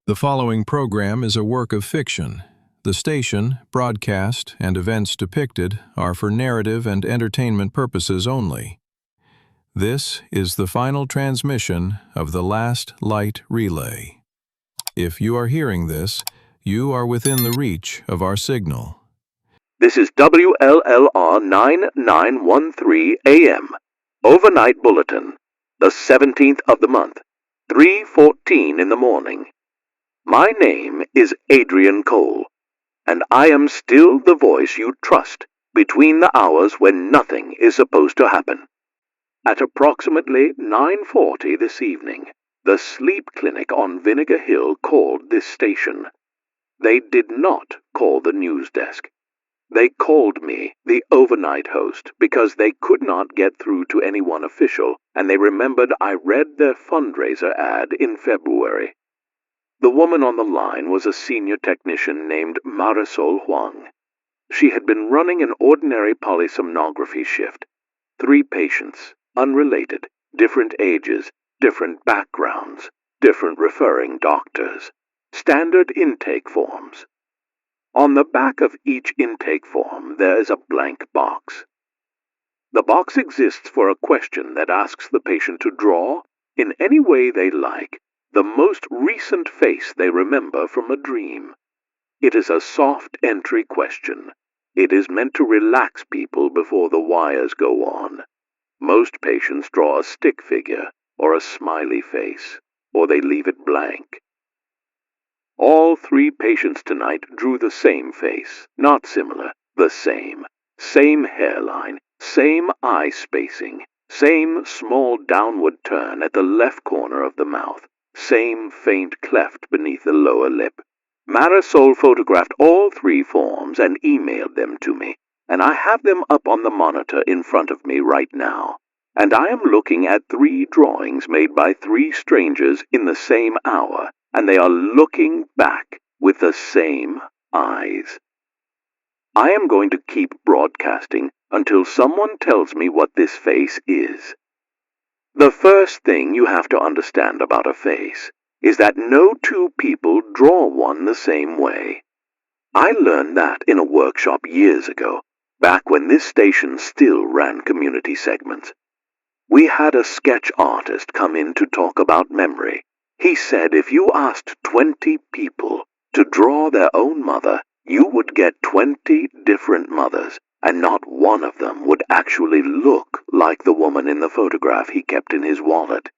The following program is a work of fiction. The station, broadcast, and events depicted are for narrative and entertainment purposes only. This is the final transmission of the last light relay. If you are hearing this, you are within the reach of our signal. This is WLLR 9913 AM, Overnight Bulletin, the 17th of the month, 3:14 in the morning. My name is Adrian Cole, and I am still the voice you trust between the hours when nothing is supposed to happen. At approximately 9:40 this evening, the sleep clinic on Vinegar Hill called this station. They did not call the news desk. They called me, the overnight host, because they could not get through to anyone official, and they remembered I read their fundraiser ad in February. The woman on the line was a senior technician named Marisol Huang. She had been running an ordinary polysomnography shift. 3 patients, unrelated, different ages, different backgrounds, different referring doctors. Standard intake forms. On the back of each intake form there is a blank box. The box exists for a question that asks the patient to draw, in any way they like, the most recent face they remember from a dream. It is a soft entry question. It is meant to relax people before the wires go on. Most patients draw a stick figure or a smiley face, or they leave it blank. All 3 patients tonight drew the same face, not similar, the same. Same hairline, same eye spacing, same small downward turn at the left corner of the mouth, same faint cleft beneath the lower lip. Marisol photographed all 3 forms and emailed them to me, and I have them up on the monitor in front of me right now. And I am looking at 3 drawings made by 3 strangers in the same hour, and they are looking back with the same eyes. I am going to keep broadcasting until someone tells me what this face is. The first thing you have to understand about a face is that no 2 people draw one the same way. I learned that in a workshop years ago, back when this station still ran community segments. We had a sketch artist come in to talk about memory. He said if you asked 20 people to draw their own mother, you would get 20 different mothers, and not one of them would actually look like the woman in the photograph he kept in his wallet.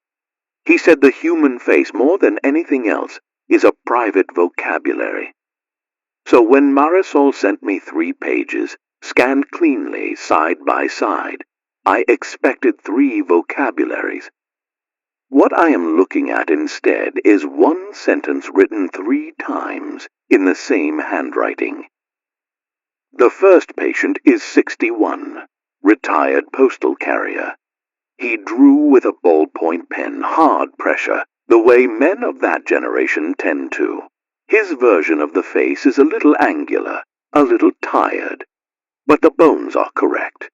He said the human face, more than anything else, is a private vocabulary. So when Marisol sent me 3 pages, scanned cleanly side by side, I expected 3 vocabularies. What I am looking at instead is one sentence written 3 times in the same handwriting. The first patient is 61, retired postal carrier. He drew with a ballpoint pen, hard pressure, the way men of that generation tend to. His version of the face is a little angular, a little tired, but the bones are correct.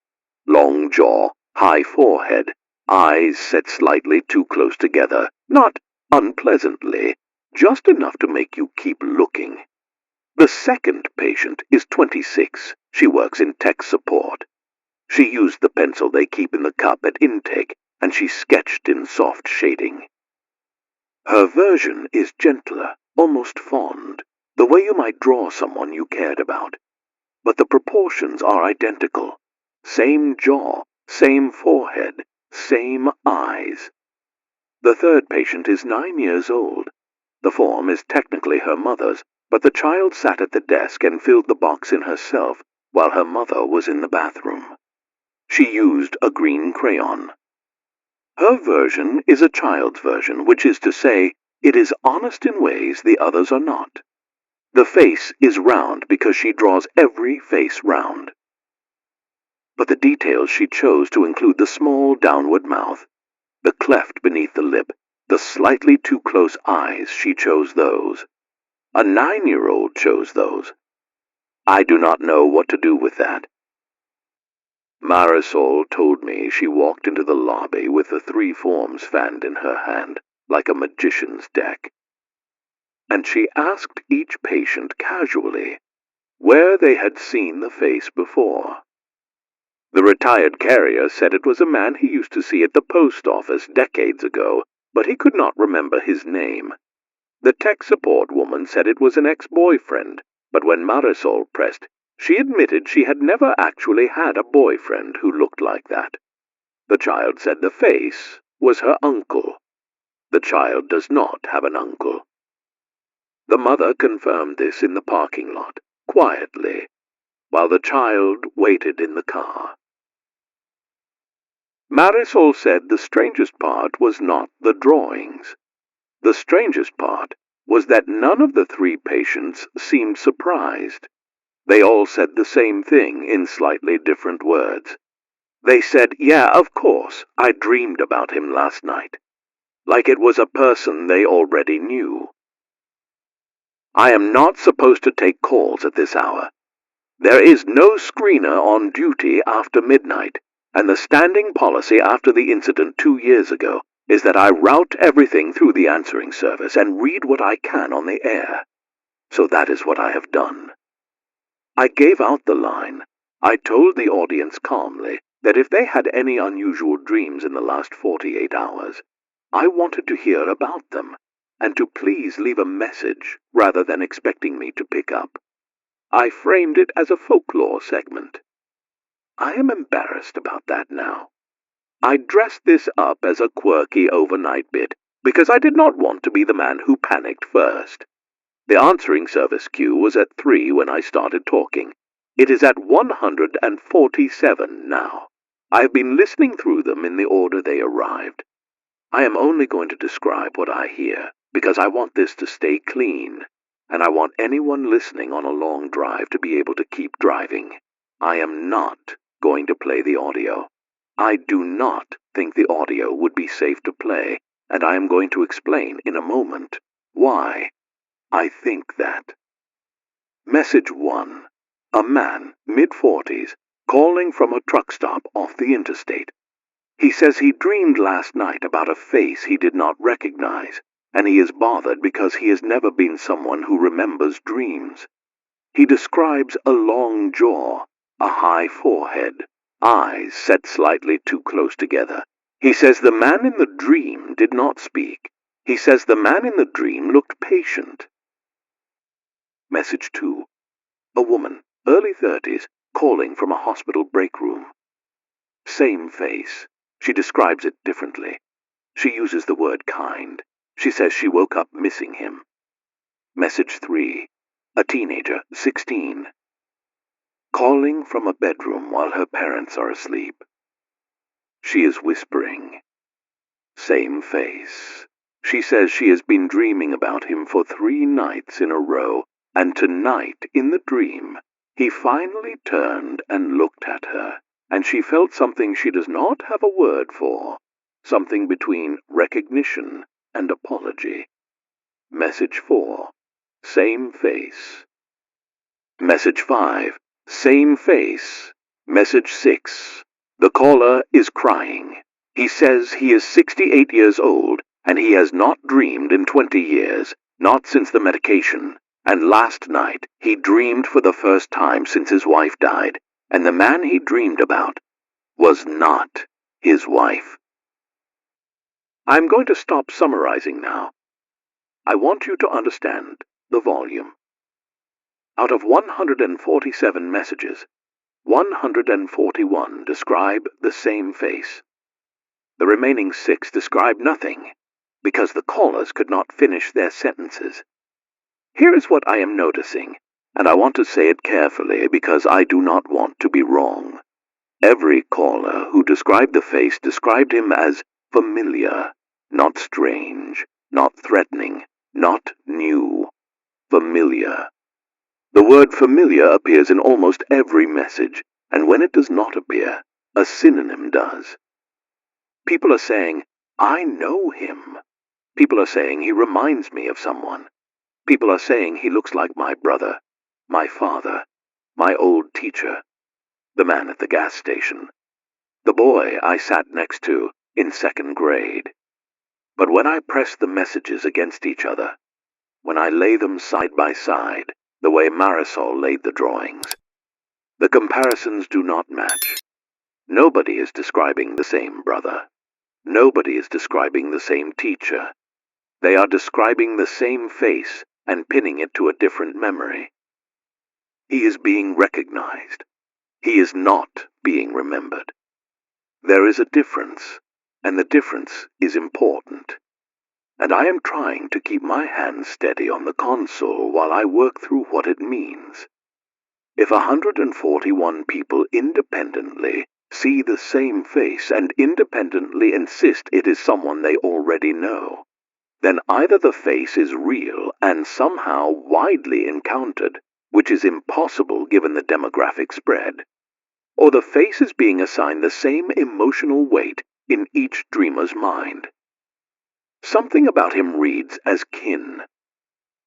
Long jaw, high forehead, eyes set slightly too close together, not unpleasantly, just enough to make you keep looking. The second patient is 26. She works in tech support. She used the pencil they keep in the cup at intake, and she sketched in soft shading. Her version is gentler, almost fond, the way you might draw someone you cared about. But the proportions are identical. Same jaw, same forehead, same eyes. The third patient is 9 years old. The form is technically her mother's, but the child sat at the desk and filled the box in herself while her mother was in the bathroom. She used a green crayon. Her version is a child's version, which is to say, it is honest in ways the others are not. The face is round because she draws every face round. But the details she chose to include the small downward mouth, the cleft beneath the lip, the slightly too close eyes, she chose those. A 9-year-old chose those. I do not know what to do with that. Marisol told me she walked into the lobby with the 3 forms fanned in her hand, like a magician's deck. and she asked each patient casually where they had seen the face before. The retired carrier said it was a man he used to see at the post office decades ago, but he could not remember his name. The tech support woman said it was an ex-boyfriend, but when Marisol pressed, she admitted she had never actually had a boyfriend who looked like that. The child said the face was her uncle. The child does not have an uncle. The mother confirmed this in the parking lot, quietly, while the child waited in the car. Marisol said the strangest part was not the drawings. The strangest part was that none of the three patients seemed surprised. They all said the same thing in slightly different words. They said, "Yeah, of course, I dreamed about him last night," like it was a person they already knew. "I am not supposed to take calls at this hour. There is no screener on duty after midnight, and the standing policy after the incident 2 years ago is that I route everything through the answering service and read what I can on the air. So that is what I have done." I gave out the line. I told the audience calmly that if they had any unusual dreams in the last 48 hours, I wanted to hear about them, and to please leave a message rather than expecting me to pick up. I framed it as a folklore segment. I am embarrassed about that now. I dressed this up as a quirky overnight bit because I did not want to be the man who panicked first. The answering service queue was at 3 when I started talking. It is at 147 now. I have been listening through them in the order they arrived. I am only going to describe what I hear, because I want this to stay clean, and I want anyone listening on a long drive to be able to keep driving. I am not going to play the audio. I do not think the audio would be safe to play, and I am going to explain in a moment why I think that. Message 1. A man, mid-40s, calling from a truck stop off the interstate. He says he dreamed last night about a face he did not recognize, and he is bothered because he has never been someone who remembers dreams. He describes a long jaw, a high forehead, eyes set slightly too close together. He says the man in the dream did not speak. He says the man in the dream looked patient. Message 2. A woman, early 30s, calling from a hospital break room. Same face. She describes it differently. She uses the word kind. She says she woke up missing him. Message 3. A teenager, 16. Calling from a bedroom while her parents are asleep. She is whispering. Same face. She says she has been dreaming about him for 3 nights in a row, and tonight, in the dream, he finally turned and looked at her, and she felt something she does not have a word for, something between recognition and apology. Message 4. Same face. Message 5. Same face. Message 6. The caller is crying. He says he is 68 years old, and he has not dreamed in 20 years, not since the medication. And last night he dreamed for the first time since his wife died, and the man he dreamed about was not his wife. I'm going to stop summarizing now. I want you to understand the volume. Out of 147 messages, 141 describe the same face. The remaining 6 describe nothing, because the callers could not finish their sentences. Here is what I am noticing, and I want to say it carefully because I do not want to be wrong. Every caller who described the face described him as familiar, not strange, not threatening, not new. Familiar. The word familiar appears in almost every message, and when it does not appear, a synonym does. People are saying, "I know him." People are saying he reminds me of someone. People are saying he looks like my brother, my father, my old teacher, the man at the gas station, the boy I sat next to in 2nd grade. But when I press the messages against each other, when I lay them side by side, the way Marisol laid the drawings. The comparisons do not match. Nobody is describing the same brother. Nobody is describing the same teacher. They are describing the same face and pinning it to a different memory. He is being recognized. He is not being remembered. There is a difference, and the difference is important. And I am trying to keep my hands steady on the console while I work through what it means. If 141 people independently see the same face and independently insist it is someone they already know, then either the face is real and somehow widely encountered, which is impossible given the demographic spread, or the face is being assigned the same emotional weight in each dreamer's mind. Something about him reads as kin.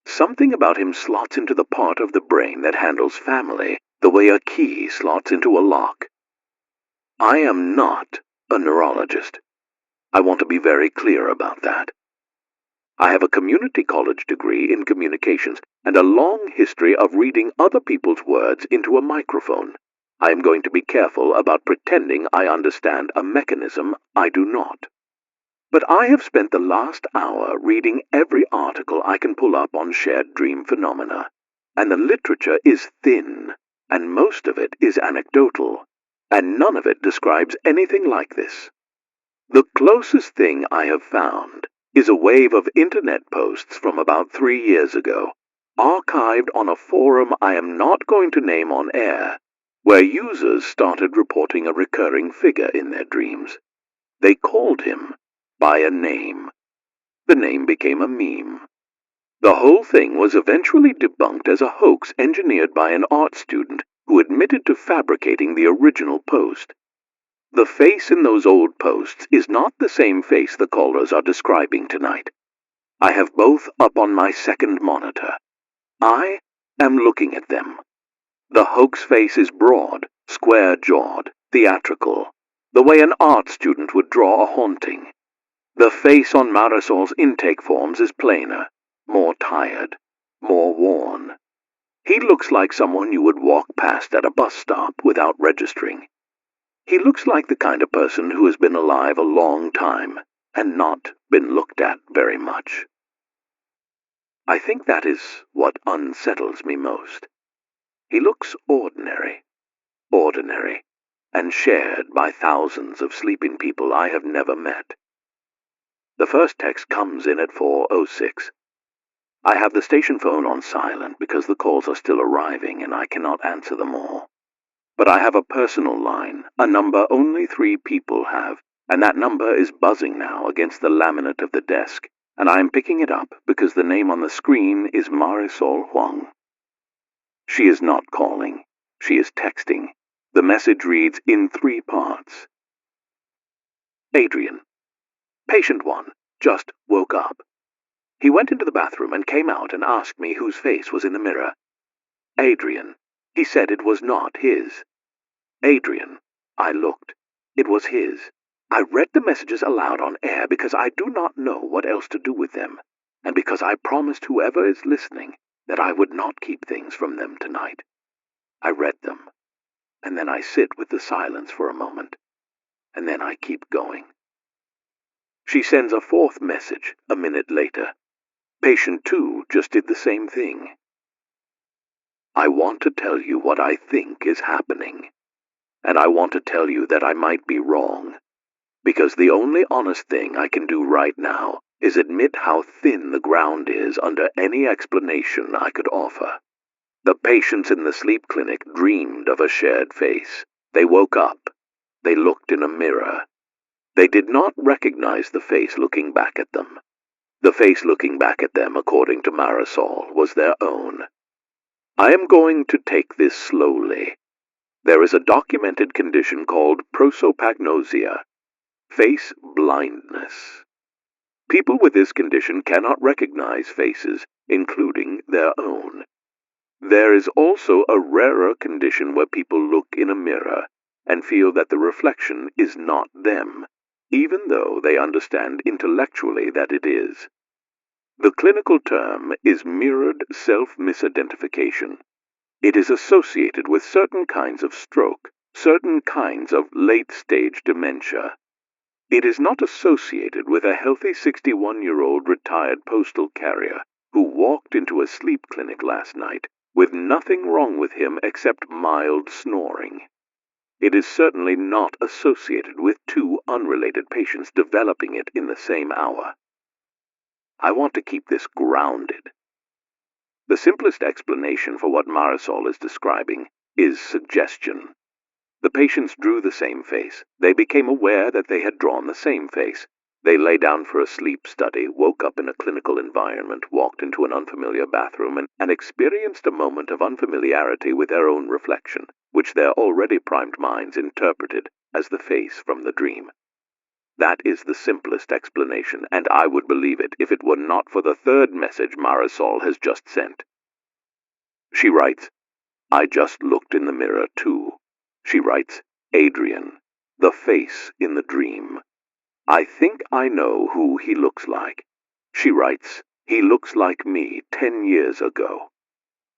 Something about him slots into the part of the brain that handles family, the way a key slots into a lock. I am not a neurologist. I want to be very clear about that. I have a community college degree in communications and a long history of reading other people's words into a microphone. I am going to be careful about pretending I understand a mechanism I do not. But I have spent the last hour reading every article I can pull up on shared dream phenomena, and the literature is thin, and most of it is anecdotal, and none of it describes anything like this. The closest thing I have found is a wave of internet posts from about 3 years ago, archived on a forum I am not going to name on air, where users started reporting a recurring figure in their dreams. They called him by a name. The name became a meme. The whole thing was eventually debunked as a hoax engineered by an art student who admitted to fabricating the original post. The face in those old posts is not the same face the callers are describing tonight. I have both up on my second monitor. I am looking at them. The hoax face is broad, square-jawed, theatrical, the way an art student would draw a haunting. The face on Marisol's intake forms is plainer, more tired, more worn. He looks like someone you would walk past at a bus stop without registering. He looks like the kind of person who has been alive a long time and not been looked at very much. I think that is what unsettles me most. He looks ordinary, and shared by thousands of sleeping people I have never met. The first text comes in at 4:06. I have the station phone on silent because the calls are still arriving and I cannot answer them all. But I have a personal line, a number only 3 people have, and that number is buzzing now against the laminate of the desk, and I am picking it up because the name on the screen is Marisol Huang. She is not calling. She is texting. The message reads in 3 parts. Adrian. Patient 1 just woke up. He went into the bathroom and came out and asked me whose face was in the mirror. Adrian. He said it was not his. Adrian. I looked. It was his. I read the messages aloud on air because I do not know what else to do with them, and because I promised whoever is listening that I would not keep things from them tonight. I read them, and then I sit with the silence for a moment, and then I keep going. She sends a 4th message a minute later. Patient 2 just did the same thing. I want to tell you what I think is happening, and I want to tell you that I might be wrong, because the only honest thing I can do right now is admit how thin the ground is under any explanation I could offer. The patients in the sleep clinic dreamed of a shared face. They woke up. They looked in a mirror. They did not recognize the face looking back at them. The face looking back at them, according to Marisol, was their own. I am going to take this slowly. There is a documented condition called prosopagnosia, face blindness. People with this condition cannot recognize faces, including their own. There is also a rarer condition where people look in a mirror and feel that the reflection is not them, even though they understand intellectually that it is. The clinical term is mirrored self-misidentification. It is associated with certain kinds of stroke, certain kinds of late-stage dementia. It is not associated with a healthy 61-year-old retired postal carrier who walked into a sleep clinic last night with nothing wrong with him except mild snoring. It is certainly not associated with two unrelated patients developing it in the same hour. I want to keep this grounded. The simplest explanation for what Marisol is describing is suggestion. The patients drew the same face. They became aware that they had drawn the same face. They lay down for a sleep study, woke up in a clinical environment, walked into an unfamiliar bathroom, and experienced a moment of unfamiliarity with their own reflection, which their already primed minds interpreted as the face from the dream. That is the simplest explanation, and I would believe it if it were not for the third message Marisol has just sent. She writes, "I just looked in the mirror too." She writes, "Adrian, the face in the dream. I think I know who he looks like." She writes, "He looks like me 10 years ago."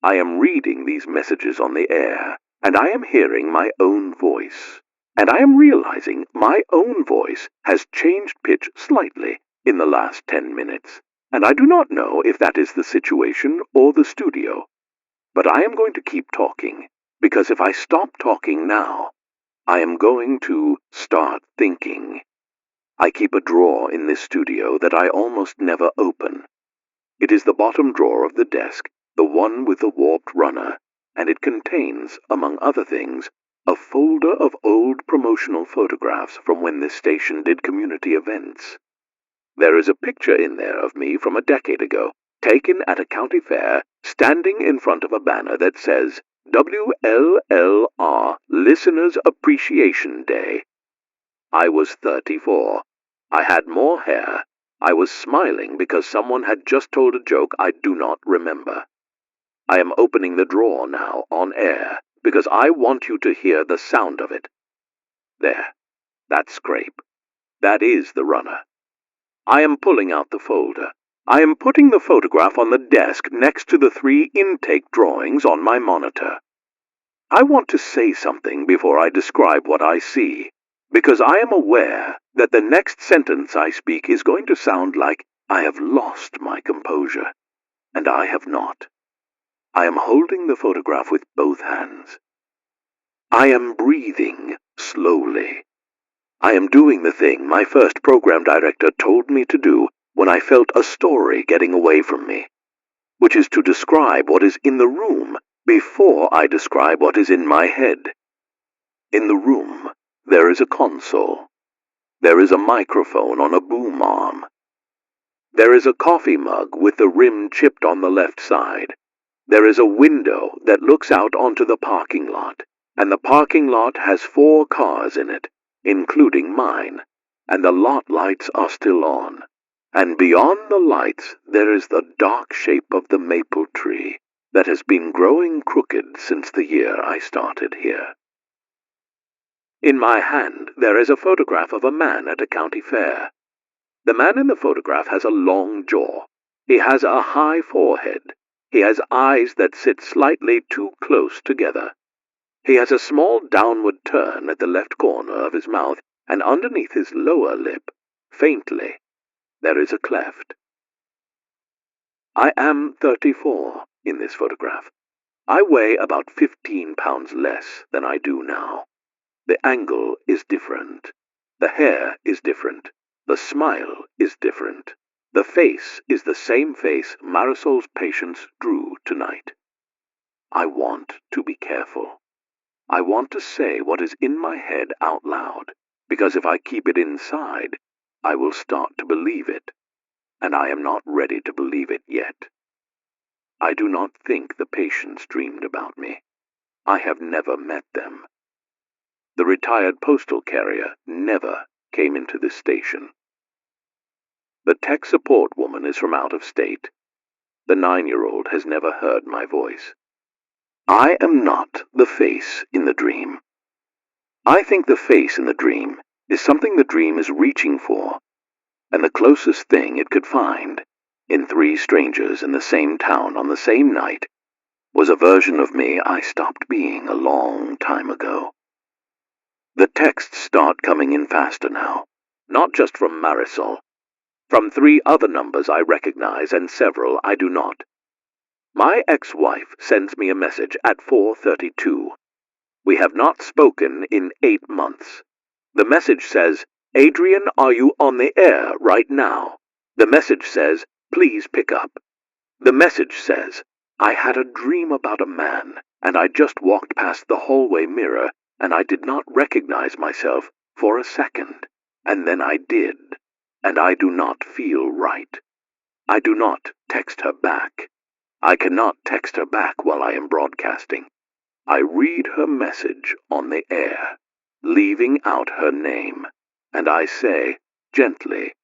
I am reading these messages on the air, and I am hearing my own voice. And I am realizing my own voice has changed pitch slightly in the last 10 minutes. And I do not know if that is the situation or the studio. But I am going to keep talking, because if I stop talking now, I am going to start thinking. I keep a drawer in this studio that I almost never open. It is the bottom drawer of the desk, the one with the warped runner, and it contains, among other things, a folder of old promotional photographs from when this station did community events. There is a picture in there of me from a decade ago, taken at a county fair, standing in front of a banner that says, WLLR Listeners Appreciation Day. I was 34. I had more hair. I was smiling because someone had just told a joke I do not remember. I am opening the drawer now on air because I want you to hear the sound of it. There, that scrape. That is the runner. I am pulling out the folder. I am putting the photograph on the desk next to the 3 intake drawings on my monitor. I want to say something before I describe what I see, because I am aware that the next sentence I speak is going to sound like I have lost my composure, and I have not. I am holding the photograph with both hands. I am breathing slowly. I am doing the thing my first program director told me to do when I felt a story getting away from me, which is to describe what is in the room before I describe what is in my head. In the room, there is a console. There is a microphone on a boom arm. There is a coffee mug with the rim chipped on the left side. There is a window that looks out onto the parking lot, and the parking lot has 4 cars in it, including mine, and the lot lights are still on. And beyond the lights there is the dark shape of the maple tree that has been growing crooked since the year I started here. In my hand there is a photograph of a man at a county fair. The man in the photograph has a long jaw. He has a high forehead. He has eyes that sit slightly too close together. He has a small downward turn at the left corner of his mouth, and underneath his lower lip, faintly, there is a cleft. I am 34 in this photograph. I weigh about 15 pounds less than I do now. The angle is different. The hair is different. The smile is different. The face is the same face Marisol's patients drew tonight. I want to be careful. I want to say what is in my head out loud, because if I keep it inside, I will start to believe it, and I am not ready to believe it yet. I do not think the patients dreamed about me. I have never met them. The retired postal carrier never came into this station. The tech support woman is from out of state. The 9-year-old has never heard my voice. I am not the face in the dream. I think the face in the dream is something the dream is reaching for, and the closest thing it could find in 3 strangers in the same town on the same night was a version of me I stopped being a long time ago. The texts start coming in faster now, not just from Marisol, from 3 other numbers I recognize and several I do not. My ex-wife sends me a message at 4:32. We have not spoken in 8 months. The message says, "Adrian, are you on the air right now?" The message says, "Please pick up." The message says, "I had a dream about a man, and I just walked past the hallway mirror, and I did not recognize myself for a second, and then I did, and I do not feel right." I do not text her back. I cannot text her back while I am broadcasting. I read her message on the air, leaving out her name, and I say, gently,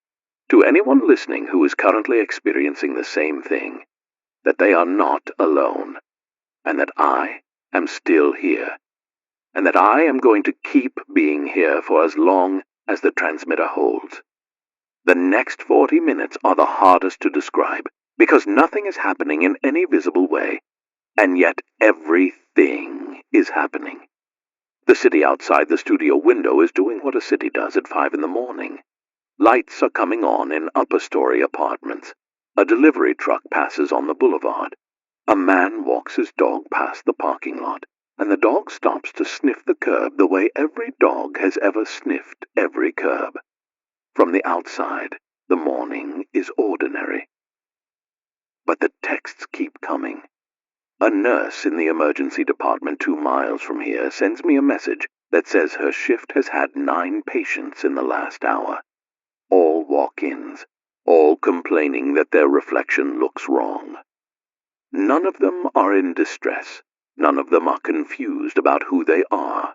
to anyone listening who is currently experiencing the same thing, that they are not alone, and that I am still here, and that I am going to keep being here for as long as the transmitter holds. The next 40 minutes are the hardest to describe, because nothing is happening in any visible way, and yet everything is happening. The city outside the studio window is doing what a city does at 5 in the morning. Lights are coming on in upper-story apartments. A delivery truck passes on the boulevard. A man walks his dog past the parking lot, and the dog stops to sniff the curb the way every dog has ever sniffed every curb. From the outside, the morning is ordinary. But the texts keep coming. A nurse in the emergency department 2 miles from here sends me a message that says her shift has had 9 patients in the last hour. All walk-ins, all complaining that their reflection looks wrong. None of them are in distress. None of them are confused about who they are.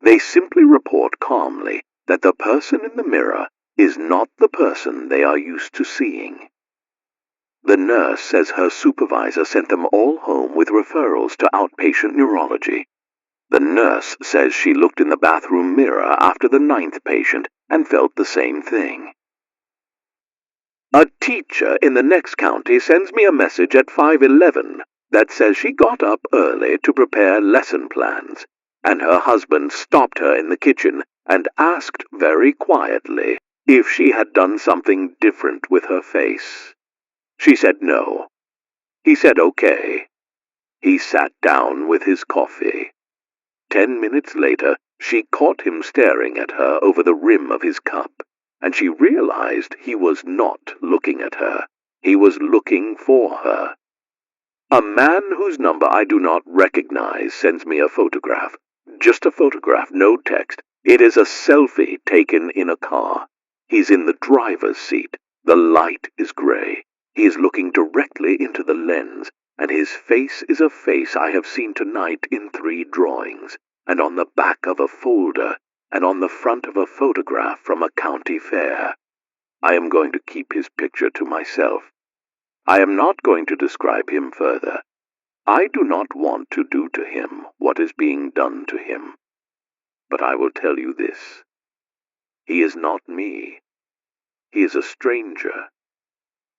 They simply report calmly that the person in the mirror is not the person they are used to seeing. The nurse says her supervisor sent them all home with referrals to outpatient neurology. The nurse says she looked in the bathroom mirror after the 9th patient and felt the same thing. A teacher in the next county sends me a message at 5:11 that says she got up early to prepare lesson plans, and her husband stopped her in the kitchen and asked very quietly if she had done something different with her face. She said no. He said okay. He sat down with his coffee. 10 minutes later, she caught him staring at her over the rim of his cup, and she realized he was not looking at her. He was looking for her. A man whose number I do not recognize sends me a photograph. Just a photograph, no text. It is a selfie taken in a car. He's in the driver's seat. The light is gray. He is looking directly into the lens, and his face is a face I have seen tonight in 3 drawings, and on the back of a folder, and on the front of a photograph from a county fair. I am going to keep his picture to myself. I am not going to describe him further. I do not want to do to him what is being done to him. But I will tell you this. He is not me. He is a stranger.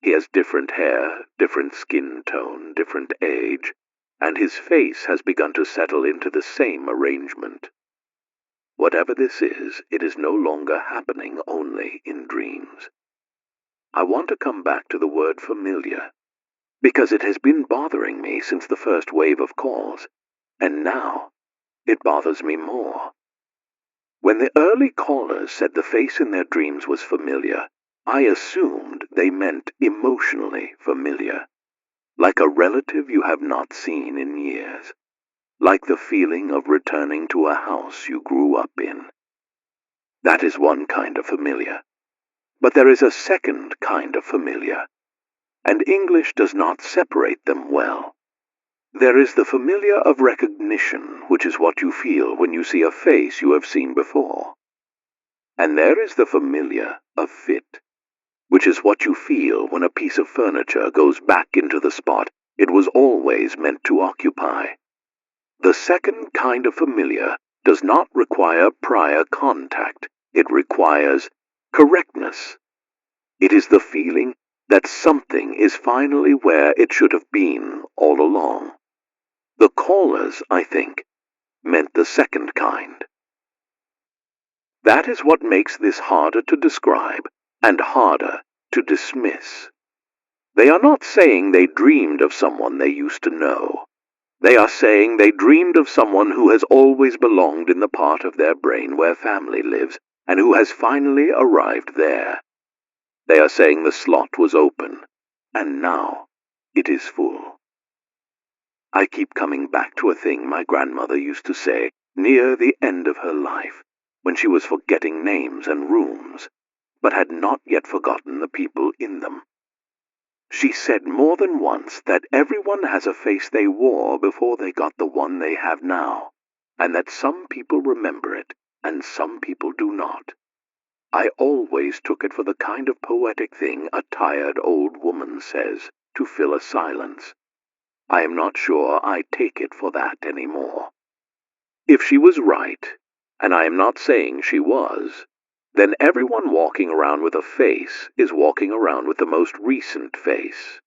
He has different hair, different skin tone, different age, and his face has begun to settle into the same arrangement. Whatever this is, it is no longer happening only in dreams. I want to come back to the word familiar, because it has been bothering me since the first wave of calls, and now it bothers me more. When the early callers said the face in their dreams was familiar, I assumed they meant emotionally familiar, like a relative you have not seen in years, like the feeling of returning to a house you grew up in. That is one kind of familiar. But there is a second kind of familiar, and English does not separate them well. There is the familiar of recognition, which is what you feel when you see a face you have seen before. And there is the familiar of fit, which is what you feel when a piece of furniture goes back into the spot it was always meant to occupy. The second kind of familiar does not require prior contact. It requires correctness. It is the feeling that something is finally where it should have been all along. The callers, I think, meant the second kind. That is what makes this harder to describe and harder to dismiss. They are not saying they dreamed of someone they used to know. They are saying they dreamed of someone who has always belonged in the part of their brain where family lives and who has finally arrived there. They are saying the slot was open, and now it is full. I keep coming back to a thing my grandmother used to say near the end of her life, when she was forgetting names and rooms, but had not yet forgotten the people in them. She said more than once that everyone has a face they wore before they got the one they have now, and that some people remember it and some people do not. I always took it for the kind of poetic thing a tired old woman says to fill a silence. I am not sure I take it for that anymore. If she was right, and I am not saying she was, then everyone walking around with a face is walking around with the most recent face.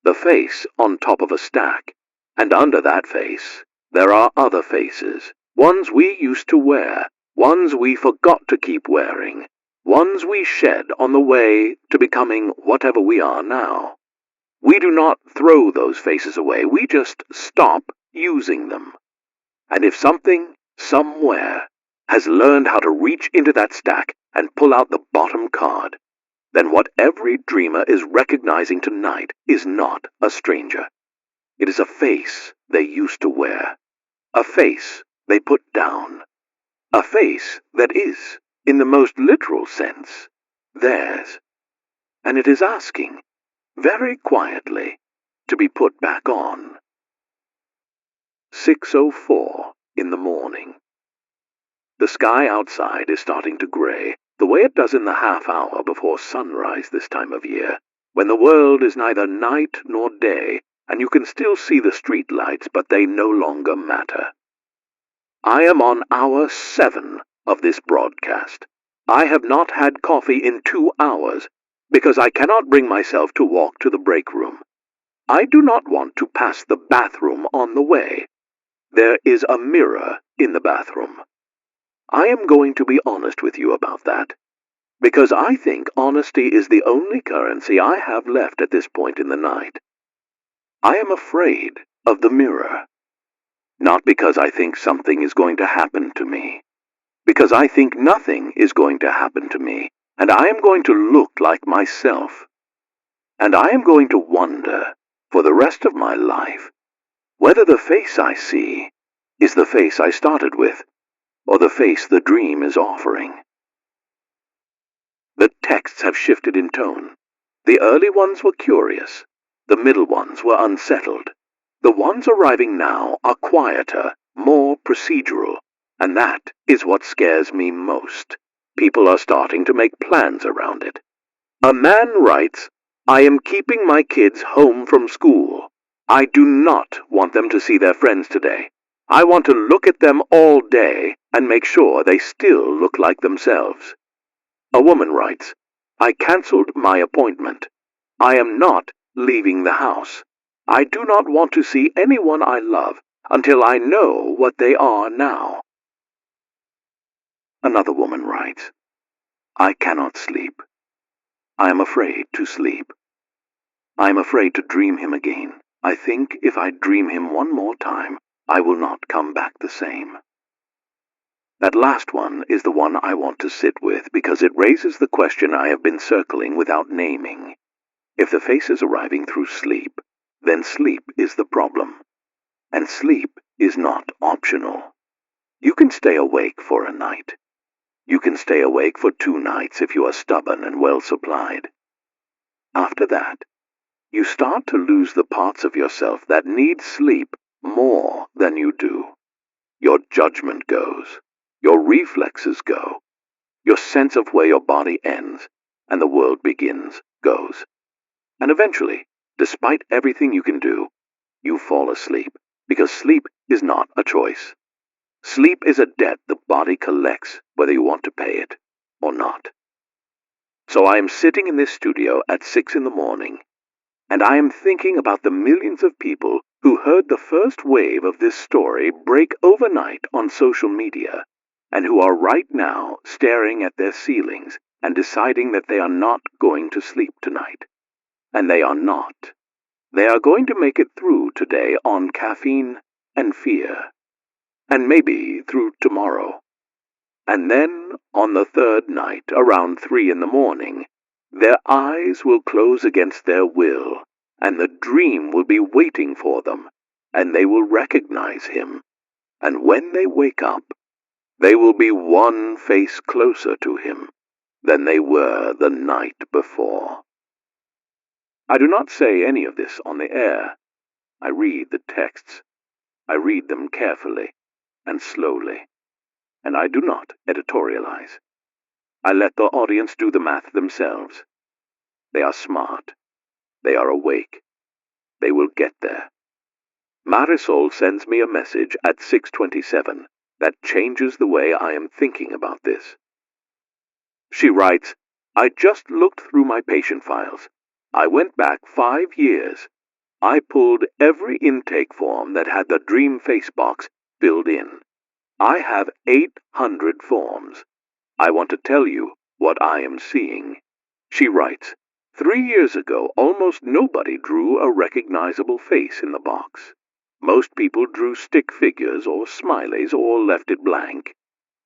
The face on top of a stack, and under that face there are other faces, ones we used to wear, ones we forgot to keep wearing, ones we shed on the way to becoming whatever we are now. We do not throw those faces away, we just stop using them. And if something, somewhere, has learned how to reach into that stack and pull out the bottom card, then what every dreamer is recognizing tonight is not a stranger. It is a face they used to wear, a face they put down, a face that is, in the most literal sense, theirs. And it is asking, very quietly, to be put back on. 6:04 in the morning. The sky outside is starting to gray, the way it does in the half hour before sunrise this time of year, when the world is neither night nor day, and you can still see the street lights, but they no longer matter. I am on hour 7 of this broadcast. I have not had coffee in 2 hours, because I cannot bring myself to walk to the break room. I do not want to pass the bathroom on the way. There is a mirror in the bathroom. I am going to be honest with you about that, because I think honesty is the only currency I have left at this point in the night. I am afraid of the mirror, not because I think something is going to happen to me, because I think nothing is going to happen to me, and I am going to look like myself. And I am going to wonder, for the rest of my life, whether the face I see is the face I started with, or the face the dream is offering. The texts have shifted in tone. The early ones were curious. The middle ones were unsettled. The ones arriving now are quieter, more procedural, and that is what scares me most. People are starting to make plans around it. A man writes, "I am keeping my kids home from school. I do not want them to see their friends today. I want to look at them all day and make sure they still look like themselves." A woman writes, "I cancelled my appointment. I am not leaving the house. I do not want to see anyone I love until I know what they are now." Another woman writes, "I cannot sleep. I am afraid to sleep. I am afraid to dream him again. I think if I dream him one more time, I will not come back the same." That last one is the one I want to sit with because it raises the question I have been circling without naming. If the face is arriving through sleep, then sleep is the problem. And sleep is not optional. You can stay awake for a night. You can stay awake for 2 nights if you are stubborn and well supplied. After that, you start to lose the parts of yourself that need sleep more than you do. Your judgment goes. Your reflexes go. Your sense of where your body ends and the world begins goes. And eventually, despite everything you can do, you fall asleep, because sleep is not a choice. Sleep is a debt the body collects whether you want to pay it or not. So I am sitting in this studio at 6 in the morning, and I am thinking about the millions of people who heard the first wave of this story break overnight on social media, and who are right now staring at their ceilings and deciding that they are not going to sleep tonight. And they are not. They are going to make it through today on caffeine and fear, and maybe through tomorrow. And then, on the third night, around 3 in the morning, their eyes will close against their will, and the dream will be waiting for them, and they will recognize him. And when they wake up, they will be one face closer to him than they were the night before. I do not say any of this on the air. I read the texts. I read them carefully and slowly, and I do not editorialize. I let the audience do the math themselves. They are smart. They are awake. They will get there. Marisol sends me a message at 6:27 that changes the way I am thinking about this. She writes, I just looked through my patient files. I went back 5 years. I pulled every intake form that had the dream face box filled in. I have 800 forms. I want to tell you what I am seeing. She writes, 3 years ago, almost nobody drew a recognizable face in the box. Most people drew stick figures or smileys or left it blank.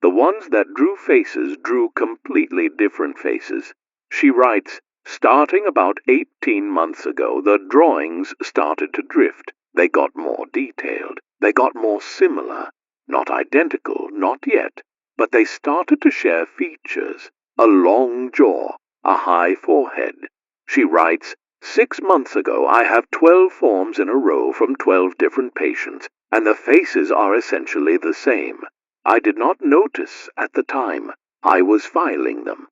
The ones that drew faces drew completely different faces. She writes, starting about 18 months ago, the drawings started to drift. They got more detailed. They got more similar. Not identical, not yet, but they started to share features. A long jaw, a high forehead. She writes, 6 months ago I have 12 forms in a row from 12 different patients, and the faces are essentially the same. I did not notice at the time. I was filing them.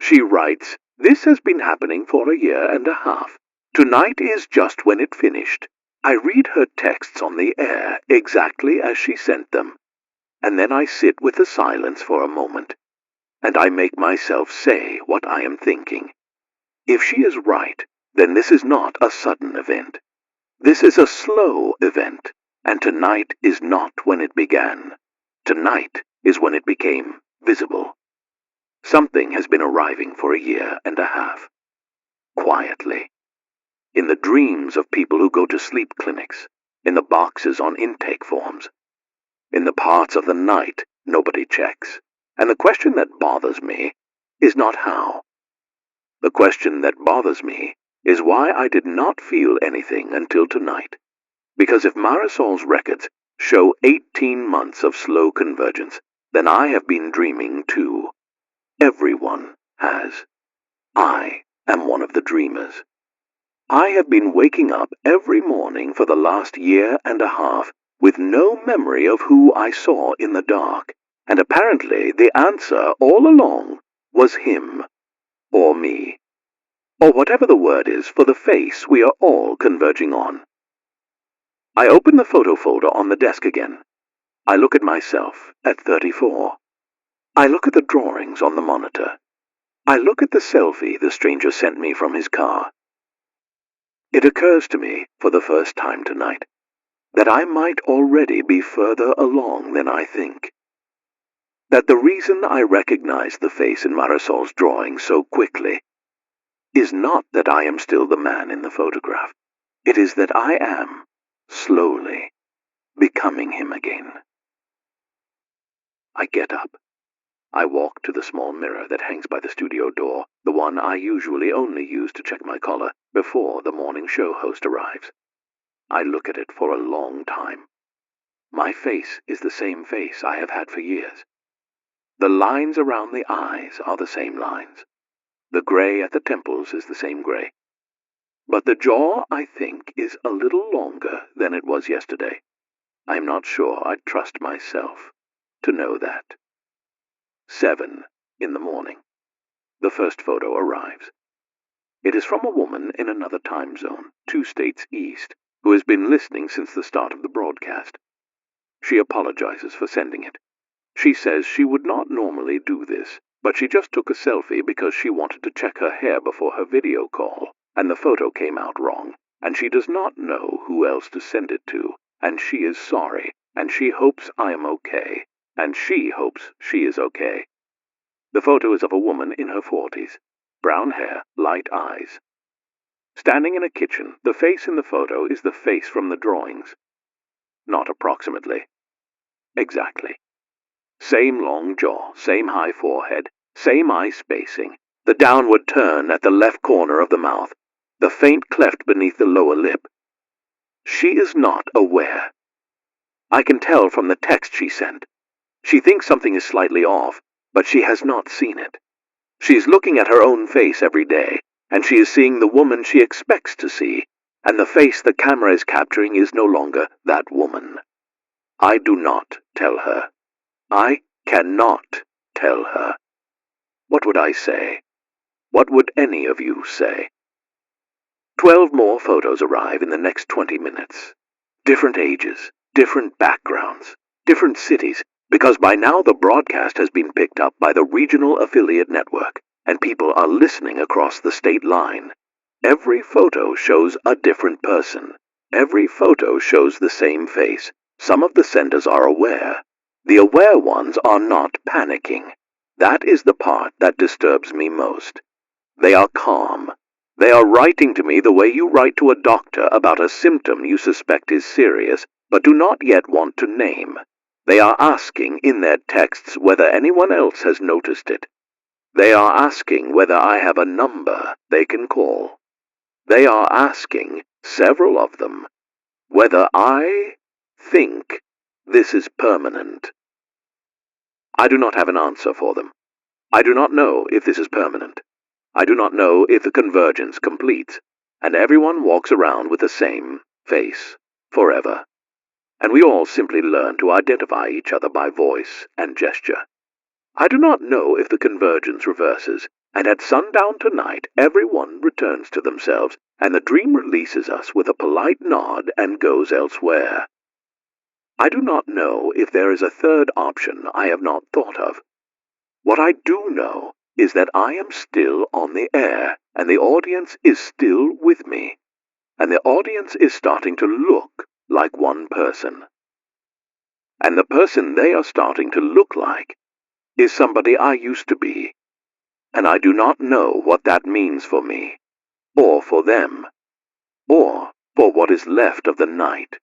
She writes, this has been happening for a year and a half. Tonight is just when it finished. I read her texts on the air exactly as she sent them, and then I sit with the silence for a moment, and I make myself say what I am thinking. If she is right, then this is not a sudden event. This is a slow event, and tonight is not when it began. Tonight is when it became visible. Something has been arriving for a year and a half. Quietly. In the dreams of people who go to sleep clinics, in the boxes on intake forms, in the parts of the night nobody checks. And the question that bothers me is not how. The question that bothers me is why I did not feel anything until tonight. Because if Marisol's records show 18 months of slow convergence, then I have been dreaming too. Everyone has. I am one of the dreamers. I have been waking up every morning for the last year and a half with no memory of who I saw in the dark, and apparently the answer all along was him, or me, or whatever the word is for the face we are all converging on. I open the photo folder on the desk again. I look at myself at 34. I look at the drawings on the monitor. I look at the selfie the stranger sent me from his car. It occurs to me, for the first time tonight, that I might already be further along than I think. That the reason I recognize the face in Marisol's drawing so quickly is not that I am still the man in the photograph. It is that I am, slowly, becoming him again. I get up. I walk to the small mirror that hangs by the studio door, the one I usually only use to check my collar before the morning show host arrives. I look at it for a long time. My face is the same face I have had for years. The lines around the eyes are the same lines. The gray at the temples is the same gray. But the jaw, I think, is a little longer than it was yesterday. I'm not sure I trust myself to know that. 7 in the morning. The first photo arrives. It is from a woman in another time zone, 2 states east, who has been listening since the start of the broadcast. She apologizes for sending it. She says she would not normally do this, But she just took a selfie because she wanted to check her hair before her video call, and the photo came out wrong, and she does not know who else to send it to, and she is sorry, and she hopes I am okay, and she hopes she is okay. The photo is of a woman in her 40s, brown hair, light eyes. Standing in a kitchen, the face in the photo is the face from the drawings. Not approximately. Exactly. Same long jaw, same high forehead, same eye spacing, the downward turn at the left corner of the mouth, the faint cleft beneath the lower lip. She is not aware. I can tell from the text she sent. She thinks something is slightly off, but she has not seen it. She is looking at her own face every day, and she is seeing the woman she expects to see, and the face the camera is capturing is no longer that woman. I do not tell her. I cannot tell her. What would I say? What would any of you say? 12 more photos arrive in the next 20 minutes. Different ages, different backgrounds, different cities, because by now the broadcast has been picked up by the regional affiliate network, and people are listening across the state line. Every photo shows a different person. Every photo shows the same face. Some of the senders are aware. The aware ones are not panicking. That is the part that disturbs me most. They are calm. They are writing to me the way you write to a doctor about a symptom you suspect is serious, but do not yet want to name. They are asking in their texts whether anyone else has noticed it. They are asking whether I have a number they can call. They are asking, several of them, whether I think this is permanent. I do not have an answer for them. I do not know if this is permanent. I do not know if the convergence completes, and everyone walks around with the same face forever, and we all simply learn to identify each other by voice and gesture. I do not know if the convergence reverses, and at sundown tonight everyone returns to themselves, and the dream releases us with a polite nod and goes elsewhere. I do not know if there is a third option I have not thought of. What I do know is that I am still on the air, and the audience is still with me, and the audience is starting to look like one person. And the person they are starting to look like is somebody I used to be, and I do not know what that means for me, or for them, or for what is left of the night.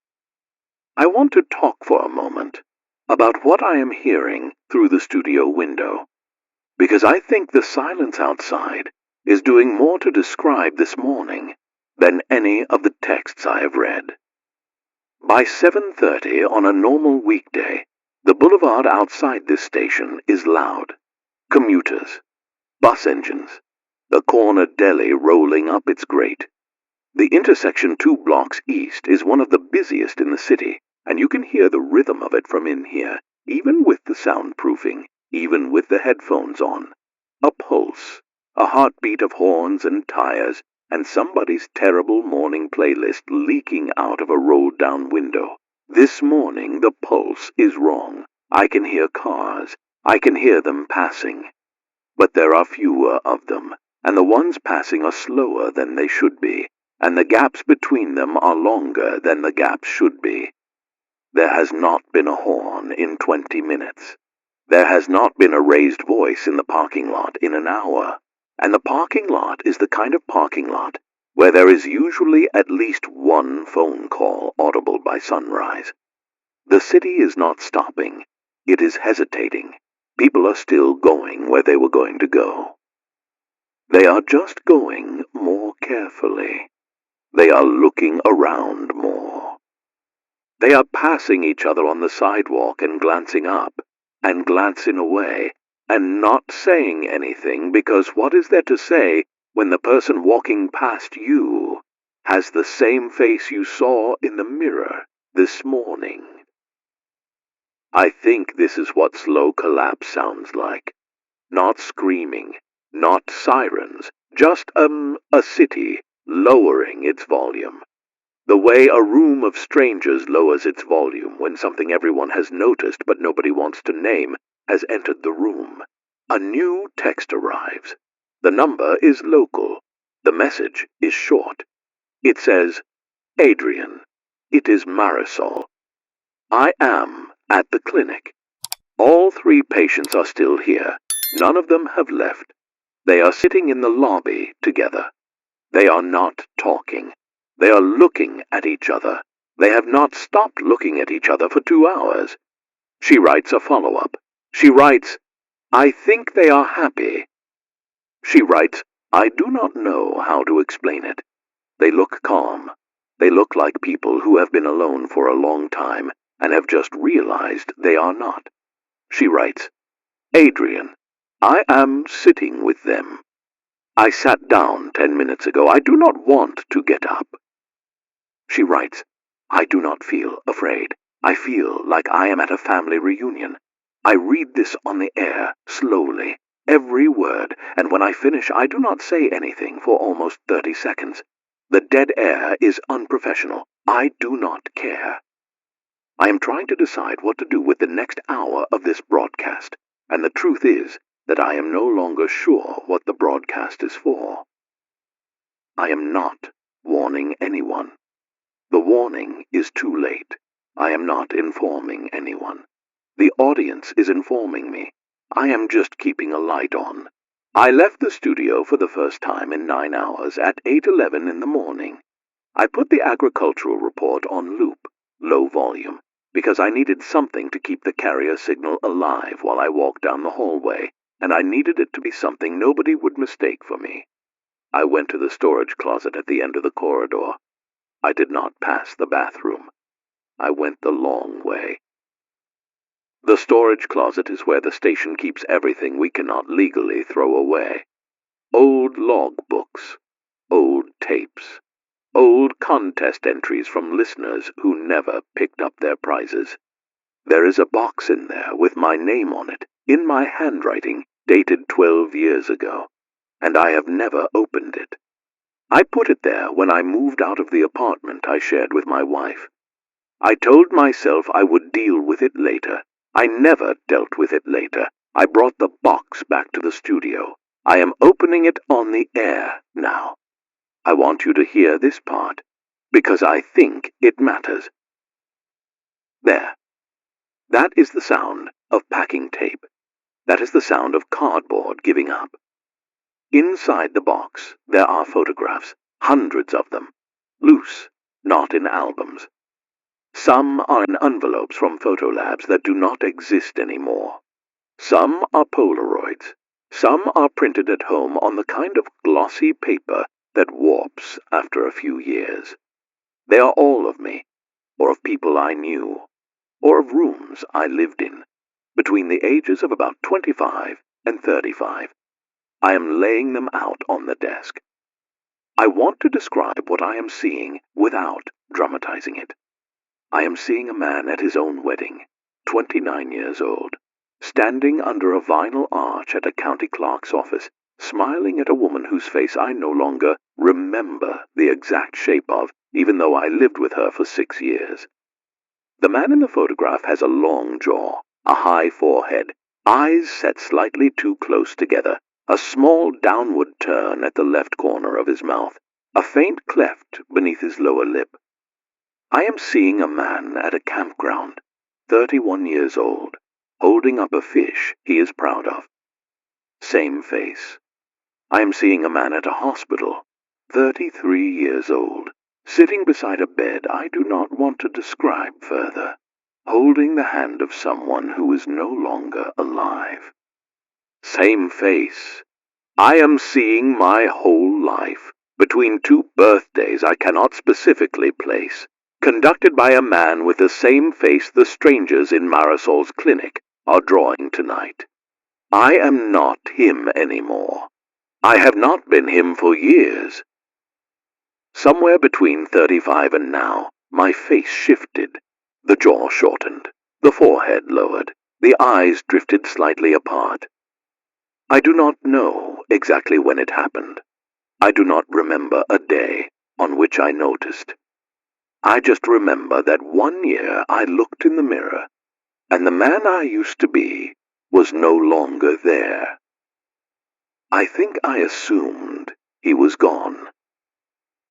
I want to talk for a moment about what I am hearing through the studio window, because I think the silence outside is doing more to describe this morning than any of the texts I have read. By 7:30 on a normal weekday, the boulevard outside this station is loud. Commuters, bus engines, the corner deli rolling up its grate. The intersection 2 blocks east is one of the busiest in the city, and you can hear the rhythm of it from in here, even with the soundproofing, even with the headphones on. A pulse, a heartbeat of horns and tires, and somebody's terrible morning playlist leaking out of a rolled-down window. This morning the pulse is wrong. I can hear cars. I can hear them passing. But there are fewer of them, and the ones passing are slower than they should be, and the gaps between them are longer than the gaps should be. There has not been a horn in 20 minutes. There has not been a raised voice in the parking lot in an hour, and the parking lot is the kind of parking lot where there is usually at least one phone call audible by sunrise. The city is not stopping. It is hesitating. People are still going where they were going to go. They are just going more carefully. They are looking around more. They are passing each other on the sidewalk and glancing up and glancing away and not saying anything, because what is there to say when the person walking past you has the same face you saw in the mirror this morning? I think this is what slow collapse sounds like. Not screaming, not sirens, just a city lowering its volume. The way a room of strangers lowers its volume when something everyone has noticed but nobody wants to name has entered the room. A new text arrives. The number is local. The message is short. It says, Adrian, it is Marisol. I am at the clinic. All 3 patients are still here. None of them have left. They are sitting in the lobby together. They are not talking. They are looking at each other. They have not stopped looking at each other for 2 hours. She writes a follow-up. She writes, I think they are happy. She writes, I do not know how to explain it. They look calm. They look like people who have been alone for a long time and have just realized they are not. She writes, Adrian, I am sitting with them. I sat down 10 minutes ago. I do not want to get up. She writes, I do not feel afraid. I feel like I am at a family reunion. I read this on the air, slowly, every word, and when I finish, I do not say anything for almost 30 seconds. The dead air is unprofessional. I do not care. I am trying to decide what to do with the next hour of this broadcast, and the truth is that I am no longer sure what the broadcast is for. I am not warning anyone. The warning is too late. I am not informing anyone. The audience is informing me. I am just keeping a light on. I left the studio for the first time in 9 hours at 8:11 in the morning. I put the agricultural report on loop, low volume, because I needed something to keep the carrier signal alive while I walked down the hallway, and I needed it to be something nobody would mistake for me. I went to the storage closet at the end of the corridor. I did not pass the bathroom. I went the long way. The storage closet is where the station keeps everything we cannot legally throw away. Old log books, old tapes, old contest entries from listeners who never picked up their prizes. There is a box in there with my name on it, in my handwriting, dated 12 years ago, and I have never opened it. I put it there when I moved out of the apartment I shared with my wife. I told myself I would deal with it later. I never dealt with it later. I brought the box back to the studio. I am opening it on the air now. I want you to hear this part, because I think it matters. There. That is the sound of packing tape. That is the sound of cardboard giving up. Inside the box, there are photographs, hundreds of them, loose, not in albums. Some are in envelopes from photolabs that do not exist anymore. Some are Polaroids. Some are printed at home on the kind of glossy paper that warps after a few years. They are all of me, or of people I knew, or of rooms I lived in, between the ages of about 25 and 35. I am laying them out on the desk. I want to describe what I am seeing without dramatizing it. I am seeing a man at his own wedding, 29 years old, standing under a vinyl arch at a county clerk's office, smiling at a woman whose face I no longer remember the exact shape of, even though I lived with her for 6 years. The man in the photograph has a long jaw, a high forehead, eyes set slightly too close together, a small downward turn at the left corner of his mouth, a faint cleft beneath his lower lip. I am seeing a man at a campground, 31 years old, holding up a fish he is proud of. Same face. I am seeing a man at a hospital, 33 years old, sitting beside a bed I do not want to describe further, holding the hand of someone who is no longer alive. Same face. I am seeing my whole life, between 2 birthdays I cannot specifically place, conducted by a man with the same face the strangers in Marisol's clinic are drawing tonight. I am not him anymore. I have not been him for years. Somewhere between 35 and now, my face shifted, the jaw shortened, the forehead lowered, the eyes drifted slightly apart. I do not know exactly when it happened. I do not remember a day on which I noticed. I just remember that one year I looked in the mirror, and the man I used to be was no longer there. I think I assumed he was gone.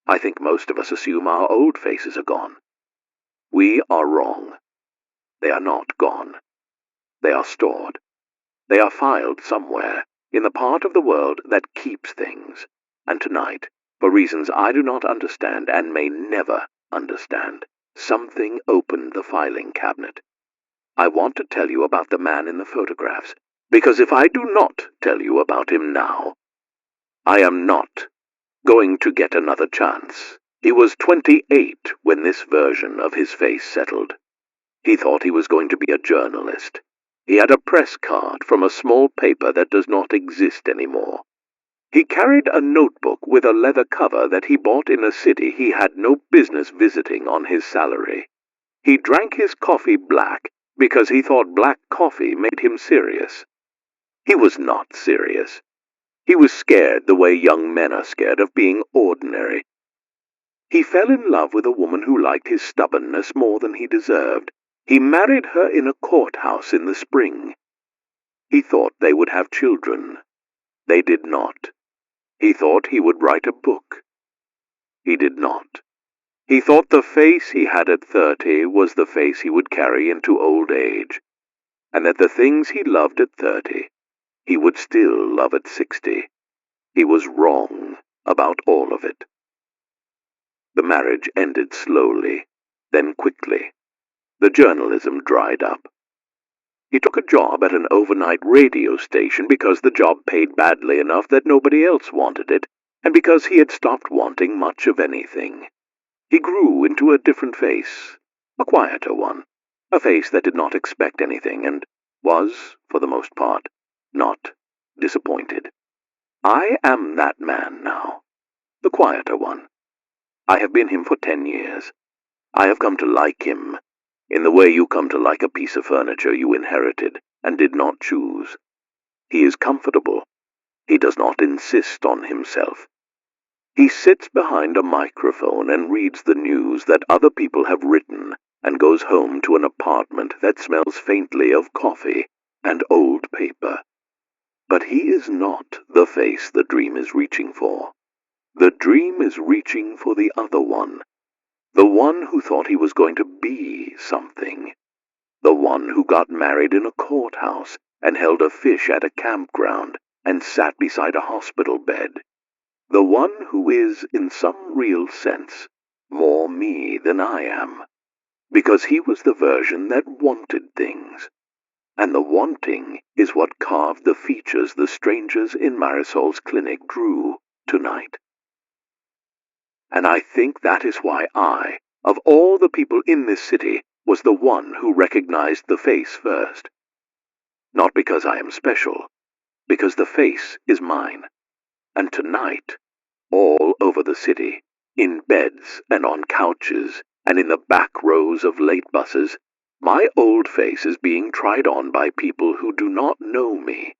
I think most of us assume our old faces are gone. We are wrong. They are not gone. They are stored. They are filed somewhere in the part of the world that keeps things. And tonight, for reasons I do not understand and may never understand, something opened the filing cabinet. I want to tell you about the man in the photographs, because if I do not tell you about him now, I am not going to get another chance. He was 28 when this version of his face settled. He thought he was going to be a journalist. He had a press card from a small paper that does not exist anymore. He carried a notebook with a leather cover that he bought in a city he had no business visiting on his salary. He drank his coffee black because he thought black coffee made him serious. He was not serious. He was scared the way young men are scared of being ordinary. He fell in love with a woman who liked his stubbornness more than he deserved. He married her in a courthouse in the spring. He thought they would have children. They did not. He thought he would write a book. He did not. He thought the face he had at 30 was the face he would carry into old age, and that the things he loved at 30, he would still love at 60. He was wrong about all of it. The marriage ended slowly, then quickly. The journalism dried up. He took a job at an overnight radio station because the job paid badly enough that nobody else wanted it, and because he had stopped wanting much of anything. He grew into a different face, a quieter one, a face that did not expect anything and was, for the most part, not disappointed. I am that man now, the quieter one. I have been him for 10 years. I have come to like him, in the way you come to like a piece of furniture you inherited and did not choose. He is comfortable. He does not insist on himself. He sits behind a microphone and reads the news that other people have written and goes home to an apartment that smells faintly of coffee and old paper. But he is not the face the dream is reaching for. The dream is reaching for the other one. The one who thought he was going to be something. The one who got married in a courthouse and held a fish at a campground and sat beside a hospital bed. The one who is, in some real sense, more me than I am, because he was the version that wanted things. And the wanting is what carved the features the strangers in Marisol's clinic drew tonight. And I think that is why I, of all the people in this city, was the one who recognized the face first. Not because I am special, because the face is mine. And tonight, all over the city, in beds and on couches, and in the back rows of late buses, my old face is being tried on by people who do not know me.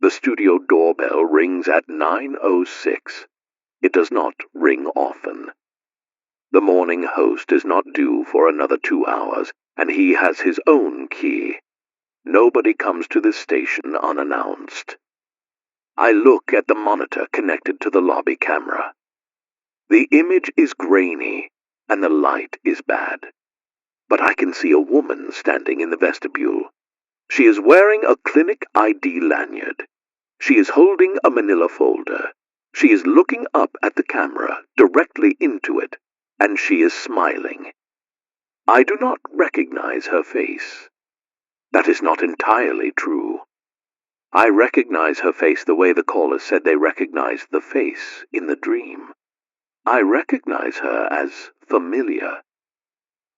The studio doorbell rings at 9:06. It does not ring often. The morning host is not due for another 2 hours, and he has his own key. Nobody comes to this station unannounced. I look at the monitor connected to the lobby camera. The image is grainy, and the light is bad. But I can see a woman standing in the vestibule. She is wearing a clinic ID lanyard. She is holding a manila folder. She is looking up at the camera, directly into it, and she is smiling. I do not recognize her face. That is not entirely true. I recognize her face the way the callers said they recognized the face in the dream. I recognize her as familiar.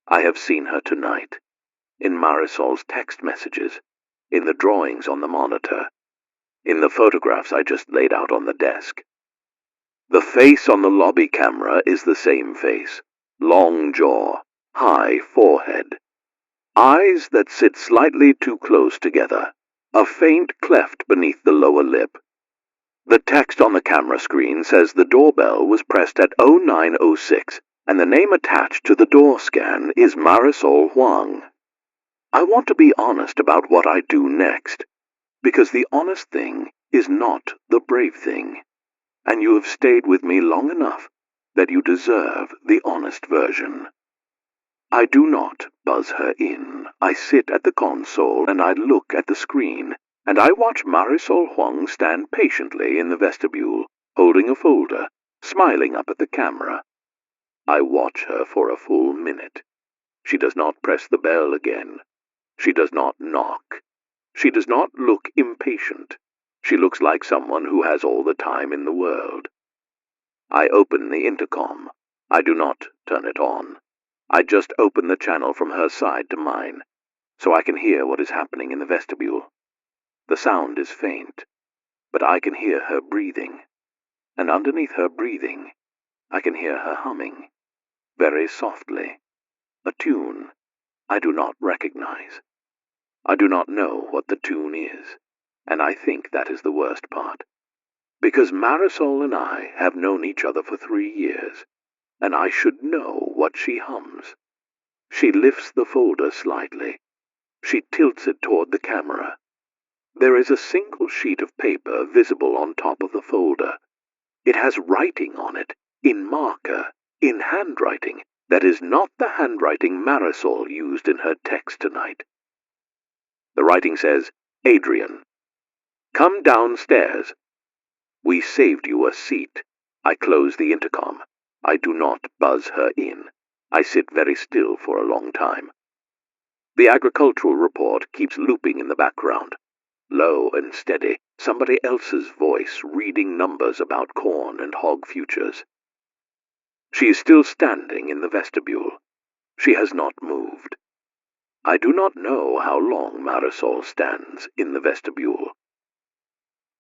I have seen her tonight, in Marisol's text messages, in the drawings on the monitor, in the photographs I just laid out on the desk. The face on the lobby camera is the same face, long jaw, high forehead, eyes that sit slightly too close together, a faint cleft beneath the lower lip. The text on the camera screen says the doorbell was pressed at 09:06, and the name attached to the door scan is Marisol Huang. I want to be honest about what I do next, because the honest thing is not the brave thing, and you have stayed with me long enough that you deserve the honest version. I do not buzz her in. I sit at the console and I look at the screen, and I watch Marisol Huang stand patiently in the vestibule, holding a folder, smiling up at the camera. I watch her for a full minute. She does not press the bell again. She does not knock. She does not look impatient. She looks like someone who has all the time in the world. I open the intercom. I do not turn it on. I just open the channel from her side to mine, so I can hear what is happening in the vestibule. The sound is faint, but I can hear her breathing, and underneath her breathing, I can hear her humming, very softly, a tune I do not recognize. I do not know what the tune is, and I think that is the worst part, because Marisol and I have known each other for 3 years, and I should know what she hums. She lifts the folder slightly. She tilts it toward the camera. There is a single sheet of paper visible on top of the folder. It has writing on it, in marker, in handwriting that is not the handwriting Marisol used in her text tonight. The writing says, "Adrian, come downstairs. We saved you a seat." I close the intercom. I do not buzz her in. I sit very still for a long time. The agricultural report keeps looping in the background. Low and steady, somebody else's voice reading numbers about corn and hog futures. She is still standing in the vestibule. She has not moved. I do not know how long Marisol stands in the vestibule.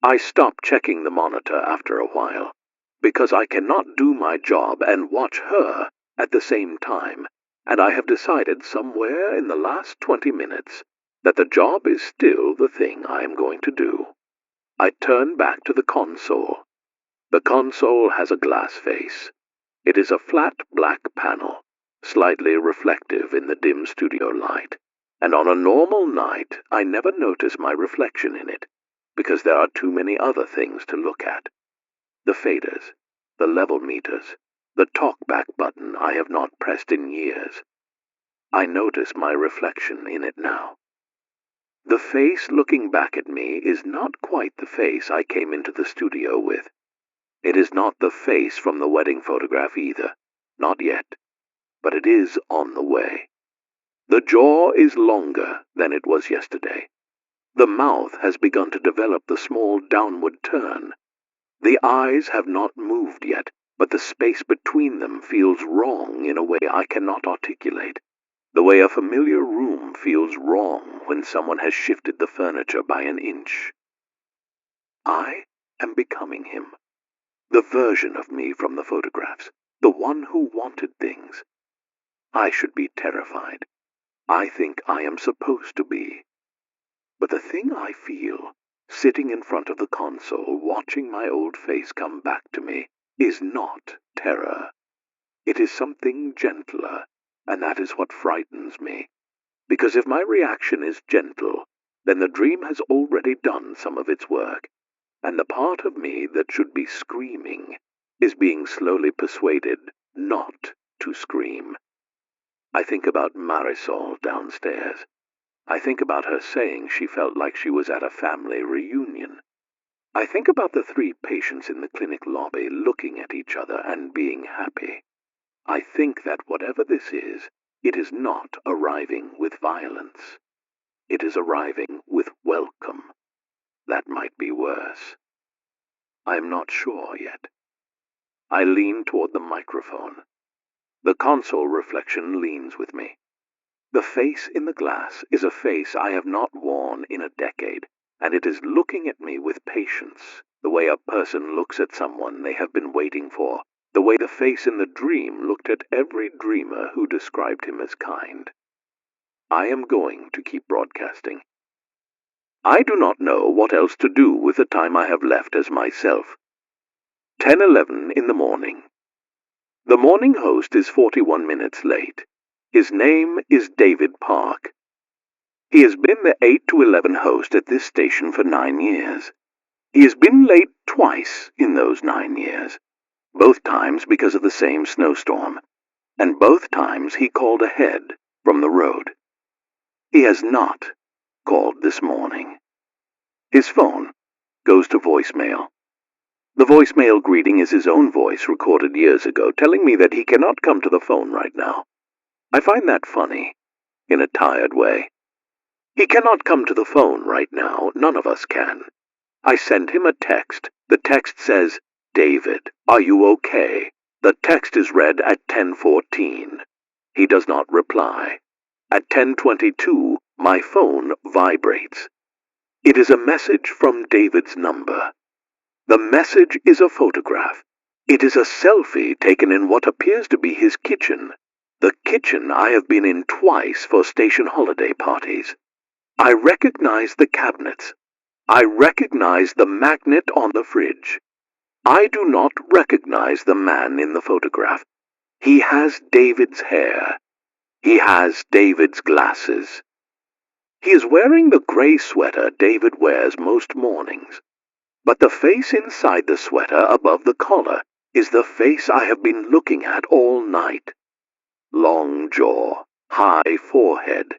I stop checking the monitor after a while, because I cannot do my job and watch her at the same time, and I have decided somewhere in the last 20 minutes that the job is still the thing I am going to do. I turn back to the console. The console has a glass face. It is a flat black panel, slightly reflective in the dim studio light, and on a normal night I never notice my reflection in it, because there are too many other things to look at. The faders, the level meters, the talkback button I have not pressed in years. I notice my reflection in it now. The face looking back at me is not quite the face I came into the studio with. It is not the face from the wedding photograph either, not yet, but it is on the way. The jaw is longer than it was yesterday. The mouth has begun to develop the small downward turn. The eyes have not moved yet, but the space between them feels wrong in a way I cannot articulate. The way a familiar room feels wrong when someone has shifted the furniture by an inch. I am becoming him. The version of me from the photographs, the one who wanted things. I should be terrified. I think I am supposed to be. But the thing I feel, sitting in front of the console, watching my old face come back to me, is not terror. It is something gentler, and that is what frightens me. Because if my reaction is gentle, then the dream has already done some of its work, and the part of me that should be screaming is being slowly persuaded not to scream. I think about Marisol downstairs. I think about her saying she felt like she was at a family reunion. I think about the 3 patients in the clinic lobby looking at each other and being happy. I think that whatever this is, it is not arriving with violence. It is arriving with welcome. That might be worse. I am not sure yet. I lean toward the microphone. The console reflection leans with me. The face in the glass is a face I have not worn in a decade, and it is looking at me with patience, the way a person looks at someone they have been waiting for, the way the face in the dream looked at every dreamer who described him as kind. I am going to keep broadcasting. I do not know what else to do with the time I have left as myself. 10:11 in the morning. The morning host is 41 minutes late. His name is David Park. He has been the 8 to 11 host at this station for 9 years. He has been late twice in those 9 years, both times because of the same snowstorm, and both times he called ahead from the road. He has not called this morning. His phone goes to voicemail. The voicemail greeting is his own voice recorded years ago, telling me that he cannot come to the phone right now. I find that funny, in a tired way. He cannot come to the phone right now. None of us can. I send him a text. The text says, "David, are you okay?" The text is read at 10:14. He does not reply. At 10:22, my phone vibrates. It is a message from David's number. The message is a photograph. It is a selfie taken in what appears to be his kitchen. The kitchen I have been in twice for station holiday parties. I recognize the cabinets. I recognize the magnet on the fridge. I do not recognize the man in the photograph. He has David's hair. He has David's glasses. He is wearing the gray sweater David wears most mornings. But the face inside the sweater above the collar is the face I have been looking at all night. Long jaw, high forehead,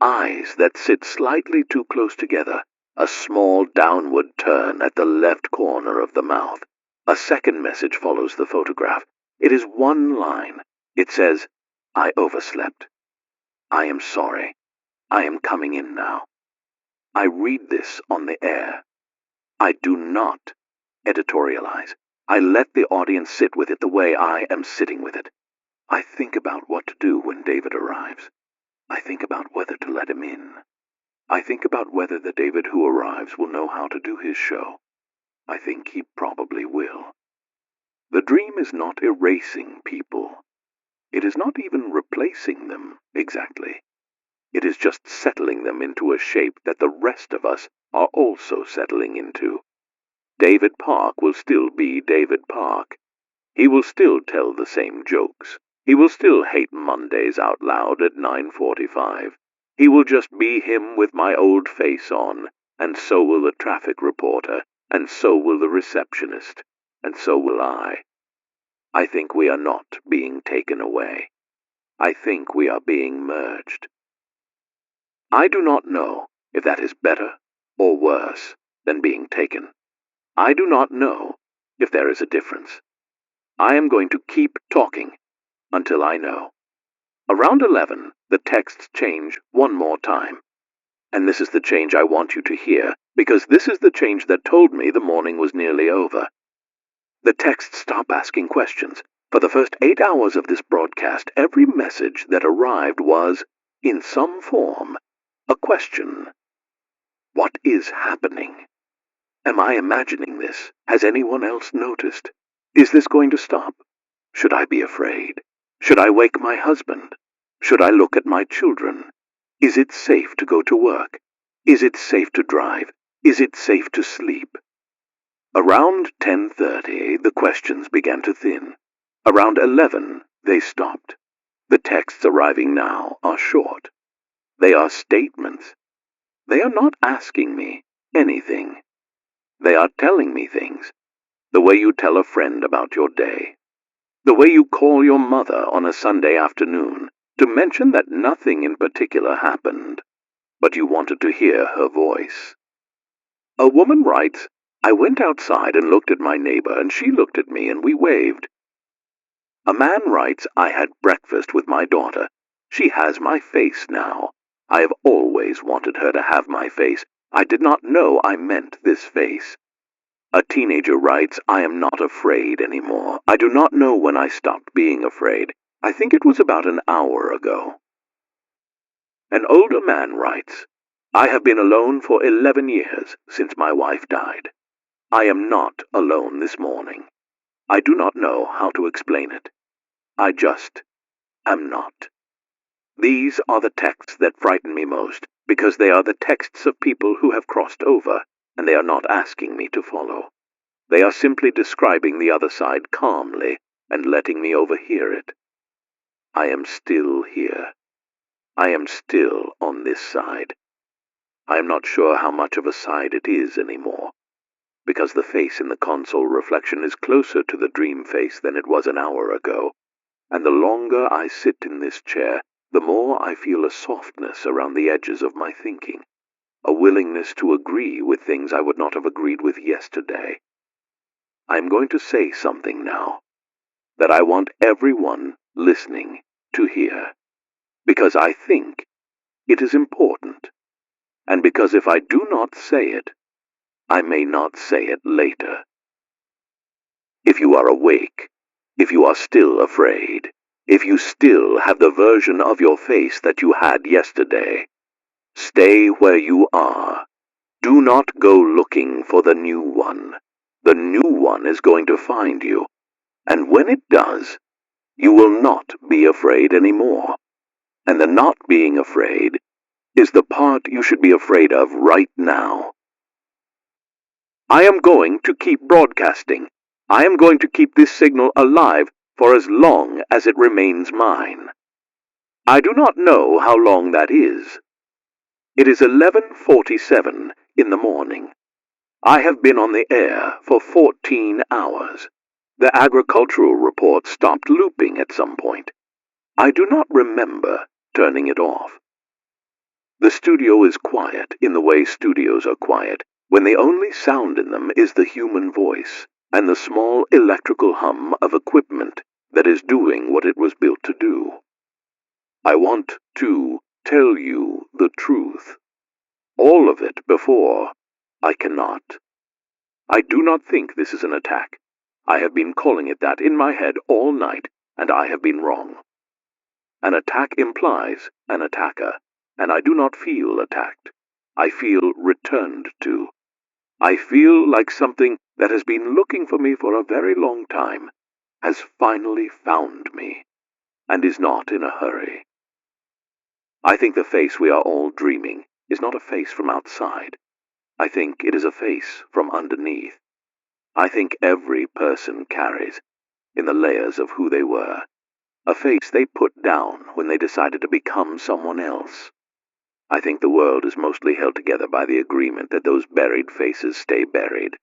eyes that sit slightly too close together, a small downward turn at the left corner of the mouth. A second message follows the photograph. It is one line. It says, "I overslept. I am sorry. I am coming in now." I read this on the air. I do not editorialize. I let the audience sit with it the way I am sitting with it. I think about what to do when David arrives. I think about whether to let him in. I think about whether the David who arrives will know how to do his show. I think he probably will. The dream is not erasing people. It is not even replacing them exactly. It is just settling them into a shape that the rest of us are also settling into. David Park will still be David Park. He will still tell the same jokes. He will still hate Mondays out loud at 9:45. He will just be him with my old face on, and so will the traffic reporter, and so will the receptionist, and so will I. I think we are not being taken away. I think we are being merged. I do not know if that is better or worse than being taken. I do not know if there is a difference. I am going to keep talking until I know. Around 11, the texts change one more time. And this is the change I want you to hear, because this is the change that told me the morning was nearly over. The texts stop asking questions. For the first 8 hours of this broadcast, every message that arrived was, in some form, a question. What is happening? Am I imagining this? Has anyone else noticed? Is this going to stop? Should I be afraid? Should I wake my husband? Should I look at my children? Is it safe to go to work? Is it safe to drive? Is it safe to sleep? Around 10:30, the questions began to thin. Around 11, they stopped. The texts arriving now are short. They are statements. They are not asking me anything. They are telling me things. The way you tell a friend about your day. The way you call your mother on a Sunday afternoon to mention that nothing in particular happened, but you wanted to hear her voice. A woman writes, "I went outside and looked at my neighbor, and she looked at me, and we waved." A man writes, "I had breakfast with my daughter. She has my face now. I have always wanted her to have my face. I did not know I meant this face." A teenager writes, "I am not afraid anymore. I do not know when I stopped being afraid. I think it was about an hour ago." An older man writes, "I have been alone for 11 years since my wife died. I am not alone this morning. I do not know how to explain it. I just am not." These are the texts that frighten me most, because they are the texts of people who have crossed over, and they are not asking me to follow. They are simply describing the other side calmly and letting me overhear it. I am still here. I am still on this side. I am not sure how much of a side it is anymore, because the face in the console reflection is closer to the dream face than it was an hour ago, and the longer I sit in this chair, the more I feel a softness around the edges of my thinking, a willingness to agree with things I would not have agreed with yesterday. I am going to say something now that I want everyone listening to hear, because I think it is important, and because if I do not say it, I may not say it later. If you are awake, if you are still afraid, if you still have the version of your face that you had yesterday, stay where you are. Do not go looking for the new one. The new one is going to find you, and when it does, you will not be afraid anymore. And the not being afraid is the part you should be afraid of right now. I am going to keep broadcasting. I am going to keep this signal alive for as long as it remains mine. I do not know how long that is. It is 11:47 in the morning. I have been on the air for 14 hours. The agricultural report stopped looping at some point. I do not remember turning it off. The studio is quiet in the way studios are quiet, when the only sound in them is the human voice and the small electrical hum of equipment that is doing what it was built to do. I want to tell you the truth. All of it before I cannot. I do not think this is an attack. I have been calling it that in my head all night, and I have been wrong. An attack implies an attacker, and I do not feel attacked. I feel returned to. I feel like something that has been looking for me for a very long time has finally found me, and is not in a hurry. I think the face we are all dreaming is not a face from outside. I think it is a face from underneath. I think every person carries, in the layers of who they were, a face they put down when they decided to become someone else. I think the world is mostly held together by the agreement that those buried faces stay buried.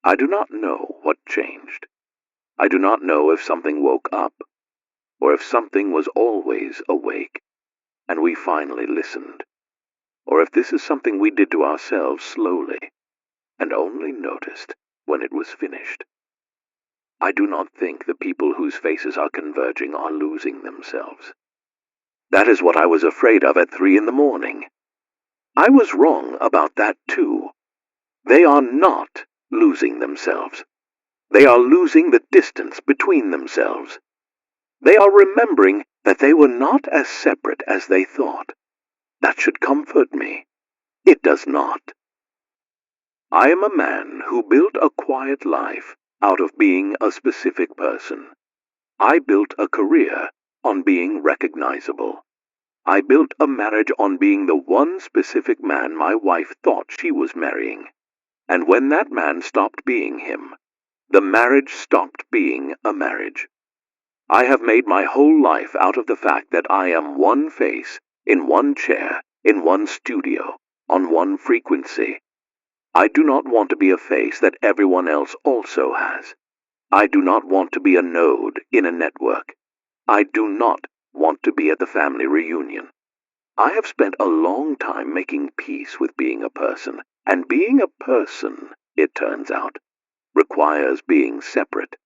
I do not know what changed. I do not know if something woke up, or if something was always awake, and we finally listened, or if this is something we did to ourselves slowly, and only noticed when it was finished. I do not think the people whose faces are converging are losing themselves. That is what I was afraid of at 3 in the morning. I was wrong about that too. They are not losing themselves. They are losing the distance between themselves. They are remembering that they were not as separate as they thought. That should comfort me. It does not. I am a man who built a quiet life out of being a specific person. I built a career on being recognizable. I built a marriage on being the one specific man my wife thought she was marrying. And when that man stopped being him, the marriage stopped being a marriage. I have made my whole life out of the fact that I am one face, in one chair, in one studio, on one frequency. I do not want to be a face that everyone else also has. I do not want to be a node in a network. I do not want to be at the family reunion. I have spent a long time making peace with being a person, and being a person, it turns out, requires being separate.